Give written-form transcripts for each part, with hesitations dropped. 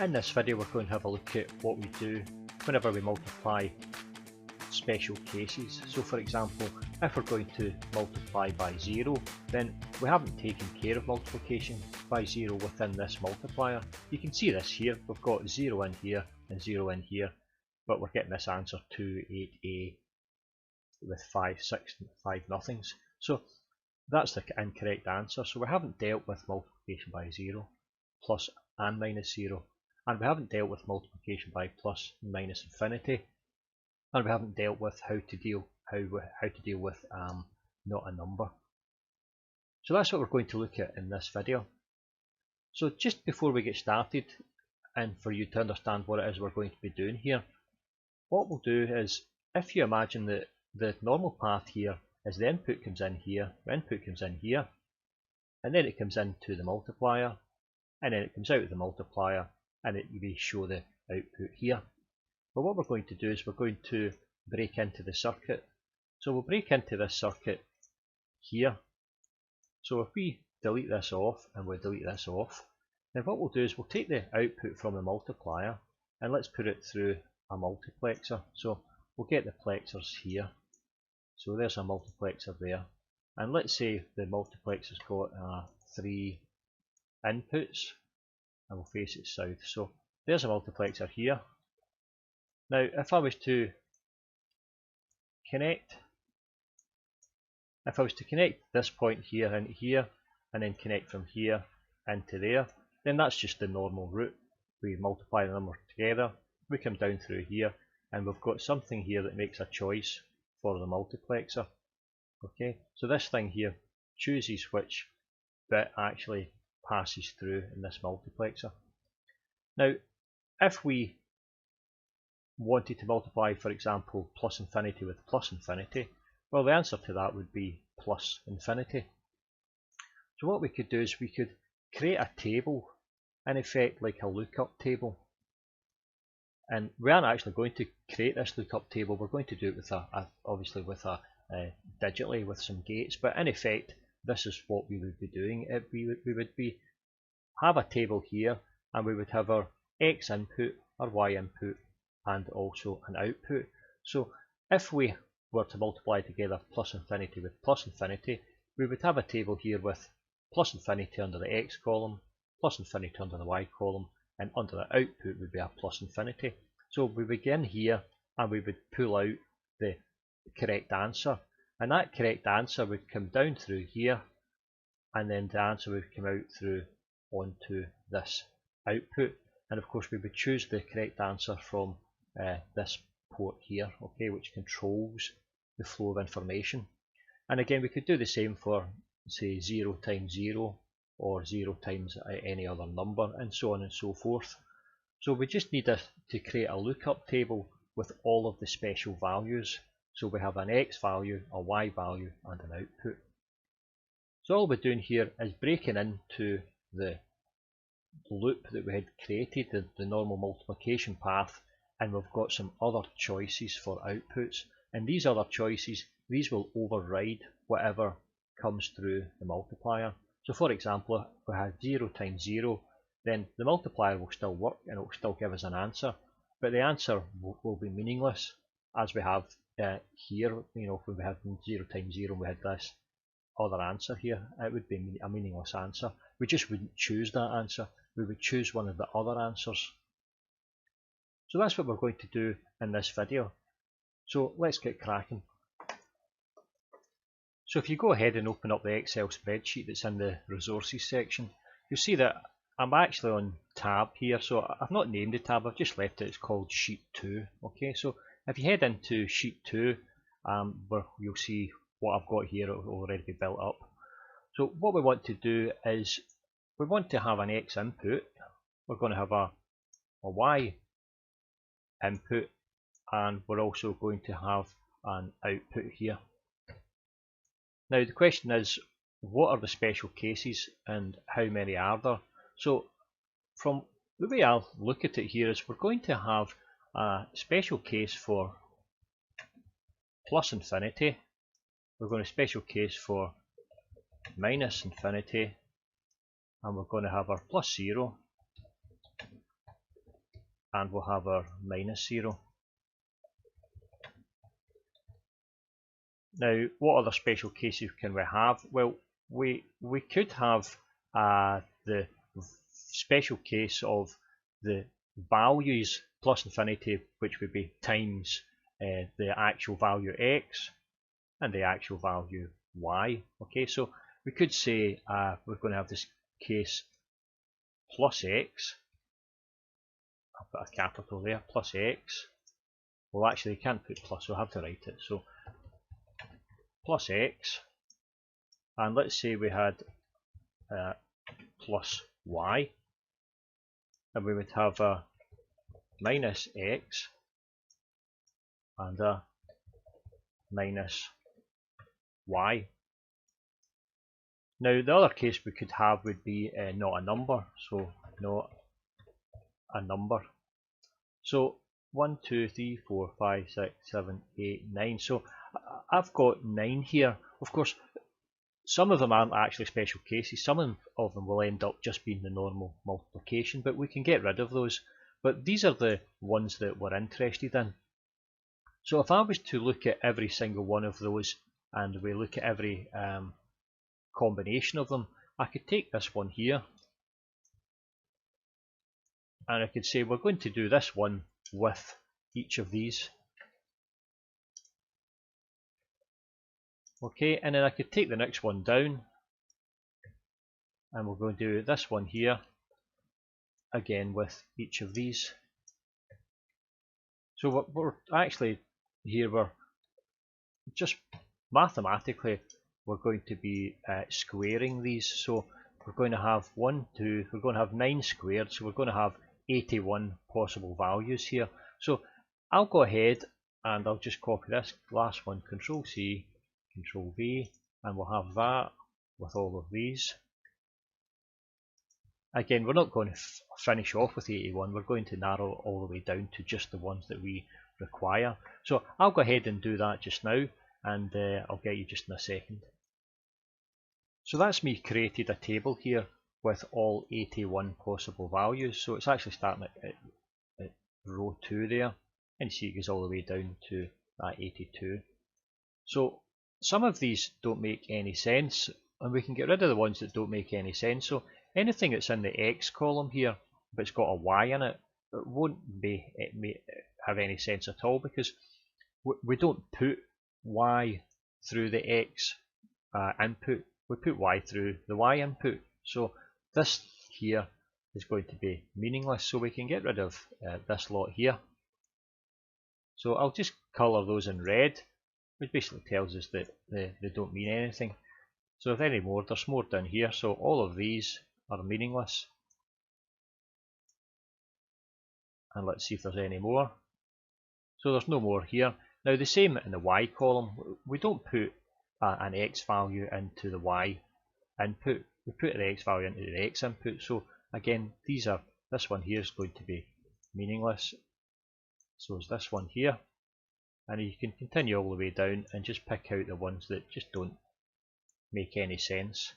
In this video we're going to have a look at what we do whenever we multiply special cases. So for example, if we're going to multiply by 0, then we haven't taken care of multiplication by 0 within this multiplier. You can see this here, we've got 0 in here and 0 in here, but we're getting this answer 2, 8a with 5, 6, 5 nothings. So that's the incorrect answer. So we haven't dealt with multiplication by 0, plus and minus 0. And we haven't dealt with multiplication by plus and minus infinity, and we haven't dealt with how to deal with not a number. So that's what we're going to look at in this video. So just before we get started, and for you to understand what it is we're going to be doing here, what we'll do is, if you imagine that the normal path here is the input comes in here, the input comes in here, and then it comes into the multiplier, and then it comes out of the multiplier, and we show the output here. But what we're going to do is we're going to break into the circuit. So we'll break into this circuit here. So if we delete this off and we delete this off, then what we'll do is we'll take the output from the multiplier and let's put it through a multiplexer. So we'll get the plexers here. So there's a multiplexer there. And let's say the multiplexer's got 3 inputs, and we'll face it south. So there's a multiplexer here. Now if I was to connect this point here into here, and then connect from here into there, then that's just the normal route. We multiply the numbers together, we come down through here, and we've got something here that makes a choice for the multiplexer. Okay, so this thing here chooses which bit actually passes through in this multiplexer. Now if we wanted to multiply, for example, plus infinity with plus infinity, well, the answer to that would be plus infinity. So what we could do is we could create a table, in effect like a lookup table. And we aren't actually going to create this lookup table, we're going to do it with obviously with digitally with some gates, but in effect this is what we would be doing. We would have a table here, and we would have our x input, our y input, and also an output. So if we were to multiply together plus infinity with plus infinity, we would have a table here with plus infinity under the x column, plus infinity under the y column, and under the output would be a plus infinity. So we begin here and we would pull out the correct answer, and that correct answer would come down through here, and then the answer would come out through onto this output. And of course we would choose the correct answer from this port here, okay, which controls the flow of information. And again, we could do the same for, say, 0 times 0 or 0 times any other number, and so on and so forth. So we just need to create a lookup table with all of the special values. So we have an x value, a y value, and an output. So all we're doing here is breaking into the loop that we had created, the normal multiplication path, and we've got some other choices for outputs, and these other choices, these will override whatever comes through the multiplier. So for example, if we have 0 times 0, then the multiplier will still work and it will still give us an answer, but the answer will be meaningless, as we have here. You know, if we had 0 times 0 and we had this other answer here, it would be a meaningless answer. We just wouldn't choose that answer, we would choose one of the other answers. So that's what we're going to do in this video. So let's get cracking. So if you go ahead and open up the Excel spreadsheet that's in the resources section, you'll see that I'm actually on tab here. So I've not named the tab, I've just left it, it's called sheet 2. Okay, so if you head into sheet 2, where you'll see what I've got here already built up. So what we want to do is we want to have an x input, we're going to have a y input, and we're also going to have an output here. Now the question is, what are the special cases and how many are there? So from the way I'll look at it here is we're going to have a special case for plus infinity, we're going to special case for minus infinity, and we're going to have our plus 0, and we'll have our -0. Now, what other special cases can we have? Well, we could have the special case of the values plus infinity, which would be times the actual value x and the actual value y. Okay, so we could say we're going to have this case plus x. I'll put a capital there, plus x. Well, actually, you can't put plus, so I'll have to write it. So plus x, and let's say we had plus y, and we would have a minus x and a minus y. Now the other case we could have would be not a number, so not a number. So 1, 2, 3, 4, 5, 6, 7, 8, 9. So I've got 9 here. Of course, some of them aren't actually special cases. Some of them will end up just being the normal multiplication, but we can get rid of those. But these are the ones that we're interested in. So if I was to look at every single one of those, and we look at every combination of them, I could take this one here, and I could say we're going to do this one with each of these. Okay, and then I could take the next one down, and we're going to do this one here again with each of these. So we're actually here, we're just mathematically we're going to be squaring these. So we're going to have 1, 2, we're going to have 9 squared, so we're going to have 81 possible values here. So I'll go ahead and I'll just copy this last one, Control C, Control V, and we'll have that with all of these. Again, we're not going to finish off with 81, we're going to narrow all the way down to just the ones that we require. So I'll go ahead and do that just now, and I'll get you just in a second. So that's me created a table here with all 81 possible values. So it's actually starting at row 2 there, and you see it goes all the way down to that 82. So some of these don't make any sense, and we can get rid of the ones that don't make any sense. So anything that's in the x column here, but it's got a y in it, it won't have any sense at all, because we don't put y through the x input, we put y through the y input. So this here is going to be meaningless, so we can get rid of this lot here. So I'll just colour those in red, which basically tells us that they don't mean anything. So if any more, there's more down here, so all of these are meaningless. And let's see if there's any more. So there's no more here. Now the same in the y column, we don't put an x value into the y input, we put the x value into the x input. So again, this one here is going to be meaningless. So is this one here. And you can continue all the way down and just pick out the ones that just don't make any sense.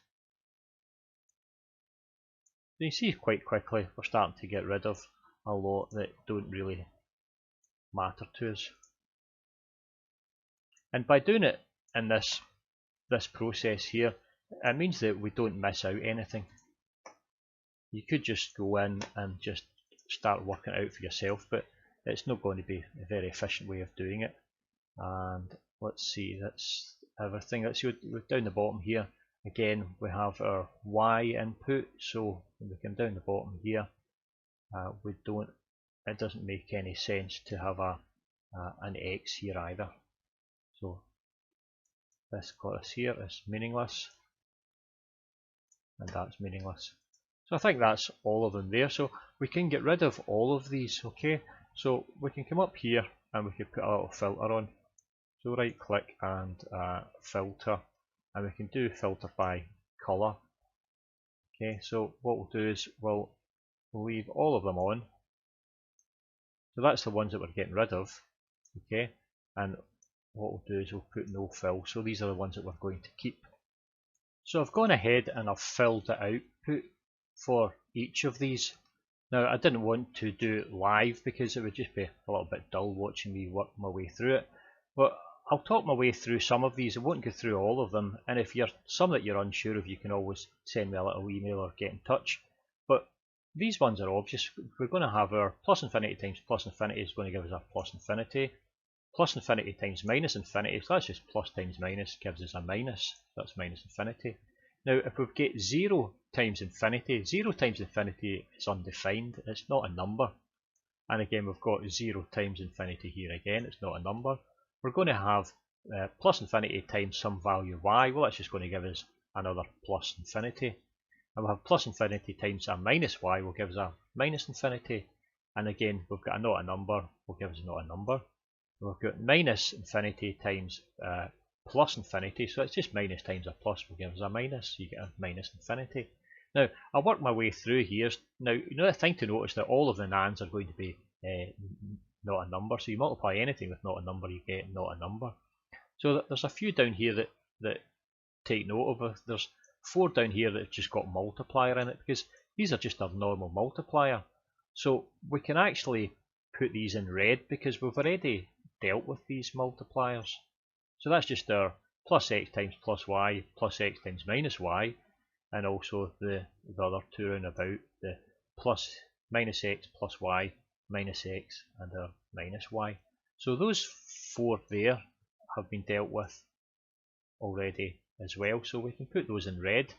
So you see quite quickly we're starting to get rid of a lot that don't really matter to us. And by doing it in this process here, it means that we don't miss out anything. You could just go in and just start working it out for yourself, but it's not going to be a very efficient way of doing it. And let's see, that's everything. Let's see, down the bottom here, again we have our y input, so when we come down the bottom here, it doesn't make any sense to have an x here either. So this class here is meaningless, and that's meaningless. So I think that's all of them there. So we can get rid of all of these, okay? So we can come up here and we can put a little filter on. So right click and filter, and we can do filter by colour. Okay, so what we'll do is we'll leave all of them on. So that's the ones that we're getting rid of. Okay, and what we'll do is we'll put no fill. So these are the ones that we're going to keep. So I've gone ahead and I've filled the output for each of these. Now I didn't want to do it live because it would just be a little bit dull watching me work my way through it, but I'll talk my way through some of these. I won't go through all of them, and if you're some that you're unsure of, you can always send me a little email or get in touch. But these ones are obvious. We're going to have our plus infinity times plus infinity is going to give us a plus infinity. Plus infinity times minus infinity, so that's just plus times minus gives us a minus, that's minus infinity. Now if we get 0 times infinity, 0 times infinity is undefined, it's not a number. And again we've got 0 times infinity here again, it's not a number. We're going to have plus infinity times some value y, well that's just going to give us another plus infinity. And we'll have plus infinity times a minus y will give us a minus infinity. And again we've got a not a number, will give us not a number. We've got minus infinity times plus infinity, so it's just minus times a plus will give us a minus, so you get a minus infinity. Now, I'll work my way through here. Now, the thing to notice that all of the nans are going to be not a number, so you multiply anything with not a number, you get not a number. So there's a few down here that take note of. There's 4 down here that have just got multiplier in it, because these are just a normal multiplier. So we can actually put these in red because we've already dealt with these multipliers. So that's just our plus x times plus y plus x times minus y, and also the other two round about, the plus minus x plus y minus x and our minus y. So those 4 there have been dealt with already as well, so we can put those in red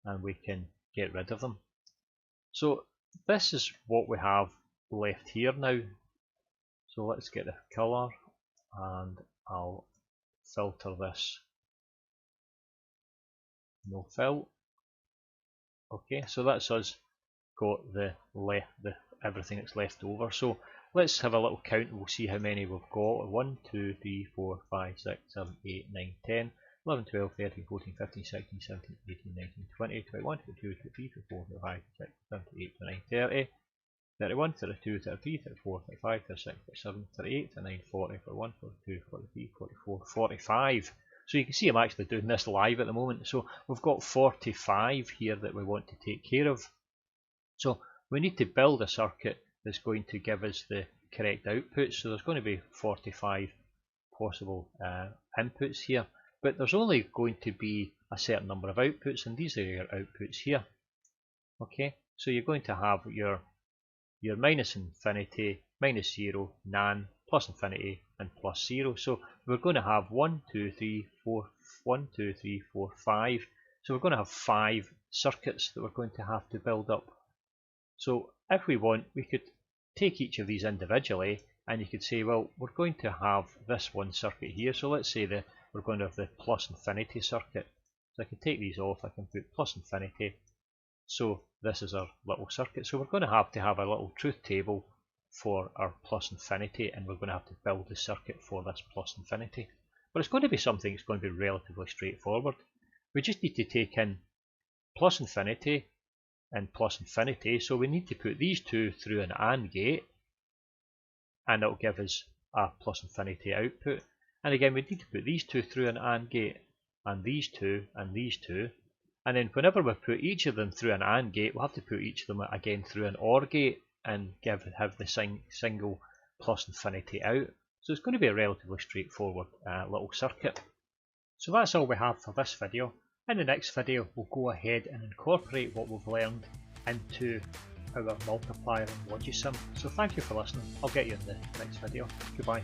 and we can get rid of them. So this is what we have left here now. So let's get the colour and I'll filter this no fill. Okay, so that's us got the everything that's left over. So let's have a little count and we'll see how many we've got. 1, 2, 3, 4, 5, 6, 7, 8, 9, 10, 11, 12, 13, 14, 15, 16, 17, 18, 19, 20, 21, 22, 23, 24, 25, 26, 27, 28, 29, 30, 31, 32, 33, 34, 35, 36, 37, 38, 39, 40, 41, 42, 43, 44, 45. So you can see I'm actually doing this live at the moment. So we've got 45 here that we want to take care of. So we need to build a circuit that's going to give us the correct output. So there's going to be 45 possible inputs here, but there's only going to be a certain number of outputs, and these are your outputs here. Okay, so you're going to have your minus infinity, minus 0, nan, plus infinity, and plus 0. So we're going to have 1, 2, 3, 4, 1, 2, 3, 4, 5. So we're going to have 5 circuits that we're going to have to build up. So if we want, we could take each of these individually, and you could say, well, we're going to have this one circuit here. So let's say that we're going to have the plus infinity circuit. So I can take these off, I can put plus infinity. So this is our little circuit. So we're going to have a little truth table for our plus infinity, and we're going to have to build the circuit for this plus infinity. But it's going to be something that's going to be relatively straightforward. We just need to take in plus infinity and plus infinity, so we need to put these two through an AND gate, and it'll give us a plus infinity output. And again, we need to put these two through an AND gate, and these two, and these two. And then whenever we put each of them through an AND gate, we'll have to put each of them again through an OR gate and have the single plus infinity out. So it's going to be a relatively straightforward little circuit. So that's all we have for this video. In the next video, we'll go ahead and incorporate what we've learned into our multiplier in Logisim. So thank you for listening. I'll get you in the next video. Goodbye.